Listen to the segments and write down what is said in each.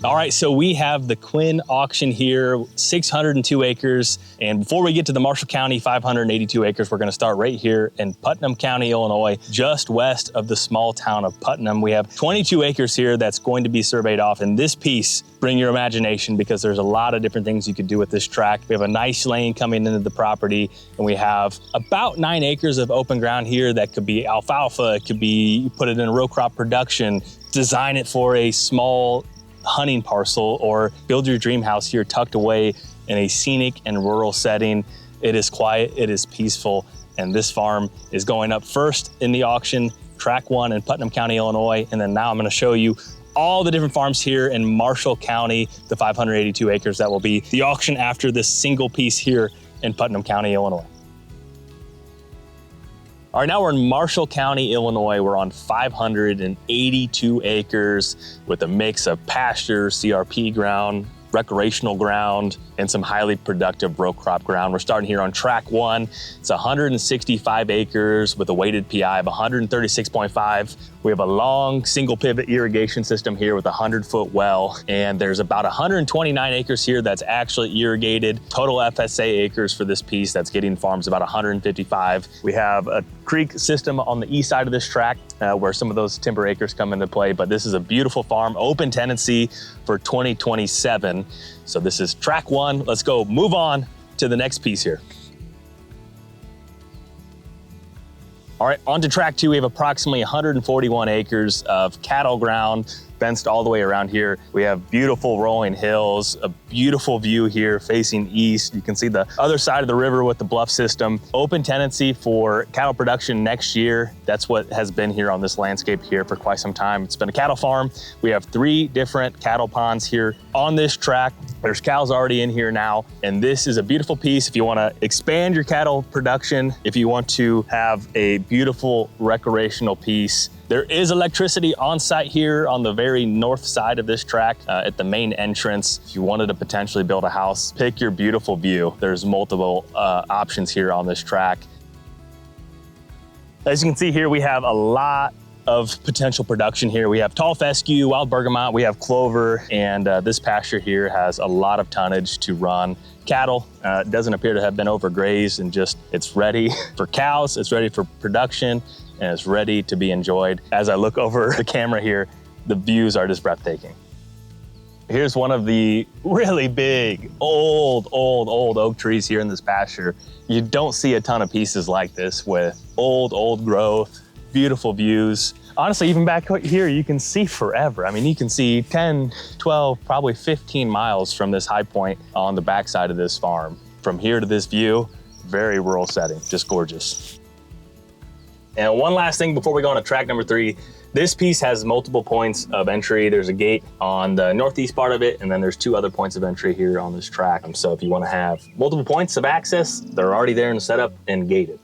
All right, so we have the Quinn auction here, 602 acres. And before we get to the Marshall County 582 acres, we're gonna start right here in Putnam County, Illinois, just west of the small town of Putnam. We have 22 acres here that's going to be surveyed off. And this piece, bring your imagination, because there's a lot of different things you could do with this tract. We have a nice lane coming into the property, and we have about 9 acres of open ground here that could be alfalfa, it could be, you put it in row crop production, design it for a small hunting parcel, or build your dream house here tucked away in a scenic and rural setting. It is quiet, it is peaceful, and this farm is going up first in the auction, track 1 in Putnam County, Illinois. And then now I'm gonna show you all the different farms here in Marshall County, the 582 acres that will be the auction after this single piece here in Putnam County, Illinois. All right, now we're in Marshall County, Illinois. We're on 582 acres with a mix of pasture, CRP ground, recreational ground, and some highly productive row crop ground. We're starting here on track 1. It's 165 acres with a weighted PI of 136.5. We have a long single pivot irrigation system here with a 100-foot well, and there's about 129 acres here that's actually irrigated. Total FSA acres for this piece that's getting farms about 155. We have a creek system on the east side of this tract where some of those timber acres come into play, but this is a beautiful farm, open tenancy for 2027. So this is track 1. Let's go move on to the next piece here. All right, on to track 2. We have approximately 141 acres of cattle ground, fenced all the way around here. We have beautiful rolling hills, a beautiful view here facing east. You can see the other side of the river with the bluff system. Open tenancy for cattle production next year. That's what has been here on this landscape here for quite some time. It's been a cattle farm. We have 3 different cattle ponds here on this tract. There's cows already in here now, and this is a beautiful piece if you want to expand your cattle production, if you want to have a beautiful recreational piece. There is electricity on site here on the very north side of this tract at the main entrance. If you wanted to potentially build a house, pick your beautiful view. There's multiple options here on this track. As you can see here, we have a lot of potential production here. We have tall fescue, wild bergamot, we have clover, and this pasture here has a lot of tonnage to run cattle. It doesn't appear to have been overgrazed, and just it's ready for cows, it's ready for production, and it's ready to be enjoyed. As I look over the camera here, the views are just breathtaking. Here's one of the really big, old oak trees here in this pasture. You don't see a ton of pieces like this with old growth, beautiful views. Honestly, even back here, you can see forever. I mean, you can see 10, 12, probably 15 miles from this high point on the backside of this farm. From here to this view, very rural setting, just gorgeous. And one last thing before we go on to track number 3, this piece has multiple points of entry. There's a gate on the northeast part of it, and then there's 2 other points of entry here on this track. So if you want to have multiple points of access, they're already there and set up and gated.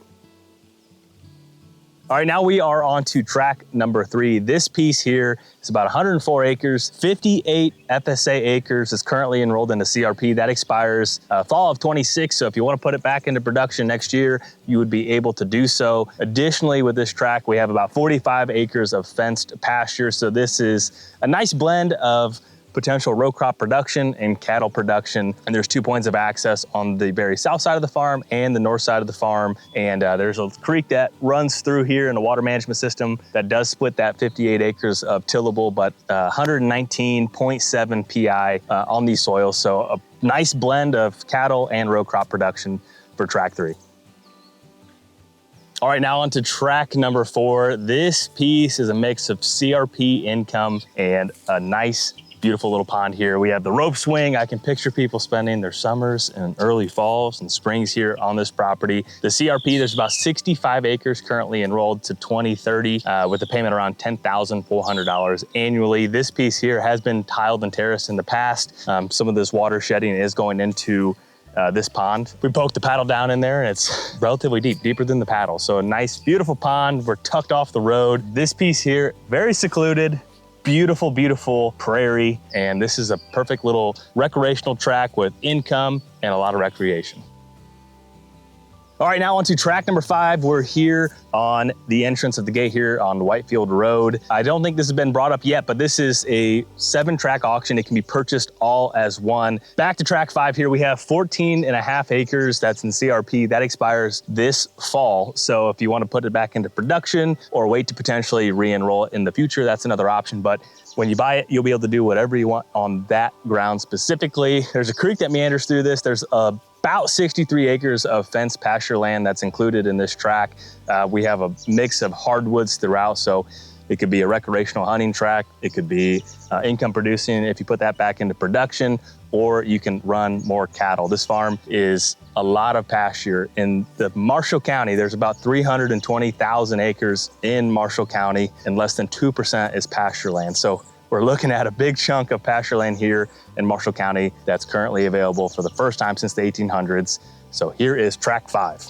All right, now we are on to track number 3. This piece here is about 104 acres, 58 FSA acres is currently enrolled in the CRP. That expires fall of 26. So if you want to put it back into production next year, you would be able to do so. Additionally, with this track, we have about 45 acres of fenced pasture. So this is a nice blend of potential row crop production and cattle production. And there's 2 points of access on the very south side of the farm and the north side of the farm. And there's a creek that runs through here and a water management system that does split that 58 acres of tillable, but 119.7 PI on these soils. So a nice blend of cattle and row crop production for track 3. All right, now on to track number 4. This piece is a mix of CRP income and a nice beautiful little pond here. We have the rope swing. I can picture people spending their summers and early falls and springs here on this property. The CRP, there's about 65 acres currently enrolled to 2030 with a payment around $10,400 annually. This piece here has been tiled and terraced in the past. Some of this water shedding is going into this pond. We poked the paddle down in there and it's relatively deep, deeper than the paddle. So a nice, beautiful pond. We're tucked off the road. This piece here, very secluded, beautiful, beautiful prairie. And this is a perfect little recreational track with income and a lot of recreation. All right, now on to track number 5. We're here on the entrance of the gate here on Whitefield Road. I don't think this has been brought up yet, but this is a 7-track auction. It can be purchased all as one. Back to track 5 here, we have 14.5 acres. That's in CRP. That expires this fall. So if you want to put it back into production or wait to potentially re-enroll it in the future, that's another option. But when you buy it, you'll be able to do whatever you want on that ground specifically. There's a creek that meanders through this. There's about 63 acres of fenced pasture land that's included in this track. We have a mix of hardwoods throughout, so it could be a recreational hunting track. It could be income producing if you put that back into production, or you can run more cattle. This farm is a lot of pasture. In the Marshall County, there's about 320,000 acres in Marshall County, and less than 2% is pasture land. So we're looking at a big chunk of pasture land here in Marshall County that's currently available for the first time since the 1800s. So here is track 5.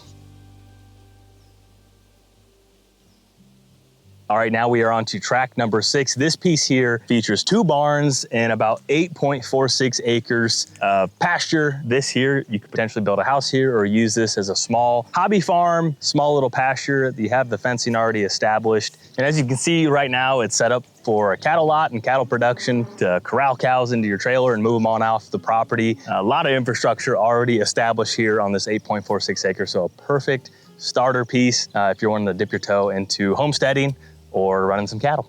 All right, now we are on to track number 6. This piece here features 2 barns and about 8.46 acres of pasture. This here, you could potentially build a house here or use this as a small hobby farm, small little pasture. You have the fencing already established. And as you can see right now, it's set up for a cattle lot and cattle production to corral cows into your trailer and move them on off the property. A lot of infrastructure already established here on this 8.46 acres. So a perfect starter piece if you're wanting to dip your toe into homesteading or running some cattle.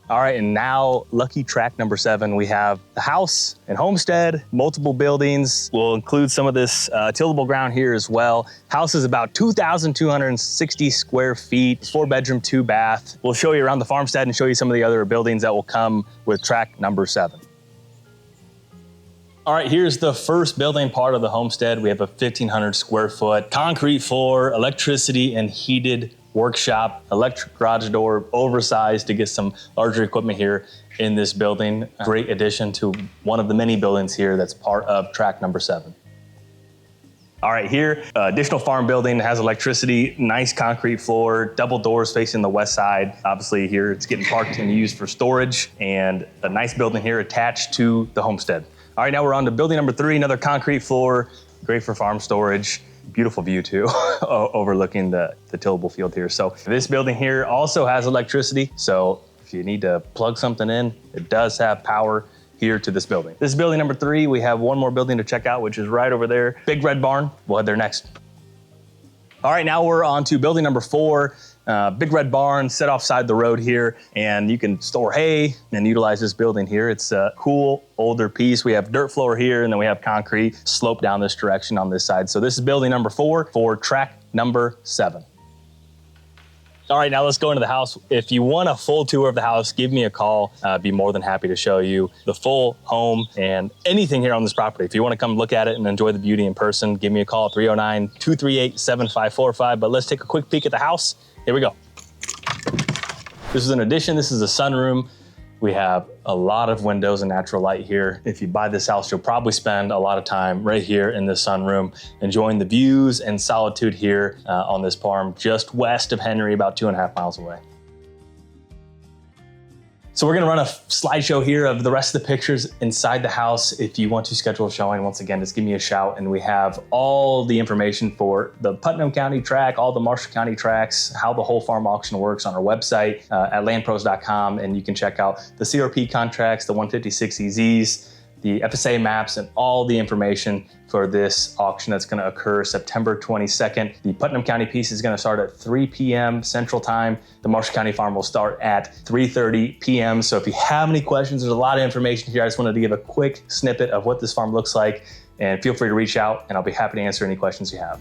All right, and now lucky track number 7, we have the house and homestead, multiple buildings. We'll include some of this tillable ground here as well. House is about 2,260 square feet, 4-bedroom, 2-bath. We'll show you around the farmstead and show you some of the other buildings that will come with track number 7. All right, here's the first building part of the homestead. We have a 1,500 square foot concrete floor, electricity and heated workshop, electric garage door, oversized to get some larger equipment here in this building. Great addition to one of the many buildings here that's part of track number 7. All right, here, additional farm building, has electricity, nice concrete floor, double doors facing the west side. Obviously here it's getting parked and used for storage, and a nice building here attached to the homestead. All right, now we're on to building number 3, another concrete floor, great for farm storage. Beautiful view too, overlooking the tillable field here. So this building here also has electricity. So if you need to plug something in, it does have power here to this building. This is building number 3. We have one more building to check out, which is right over there. Big red barn, we'll head there next. All right, now we're on to building number 4. Big red barn set offside the road here, and you can store hay and utilize this building here. It's a cool older piece. We have dirt floor here, and then we have concrete slope down this direction on this side. So this is building number 4 for track number 7. All right, now let's go into the house. If you want a full tour of the house, give me a call. I'd be more than happy to show you the full home and anything here on this property. If you want to come look at it and enjoy the beauty in person, give me a call at 309-238-7545. But let's take a quick peek at the house. Here we go. This is an addition. This is a sunroom. We have a lot of windows and natural light here. If you buy this house, you'll probably spend a lot of time right here in this sunroom, enjoying the views and solitude here on this farm just west of Henry, about 2.5 miles away. So we're gonna run a slideshow here of the rest of the pictures inside the house. If you want to schedule a showing, once again, just give me a shout, and we have all the information for the Putnam County track, all the Marshall County tracks, how the whole farm auction works on our website at landpros.com, and you can check out the CRP contracts, the 156 EZs, the FSA maps, and all the information for this auction that's gonna occur September 22nd. The Putnam County piece is gonna start at 3 p.m. Central Time. The Marshall County farm will start at 3:30 p.m. So if you have any questions, there's a lot of information here. I just wanted to give a quick snippet of what this farm looks like, and feel free to reach out and I'll be happy to answer any questions you have.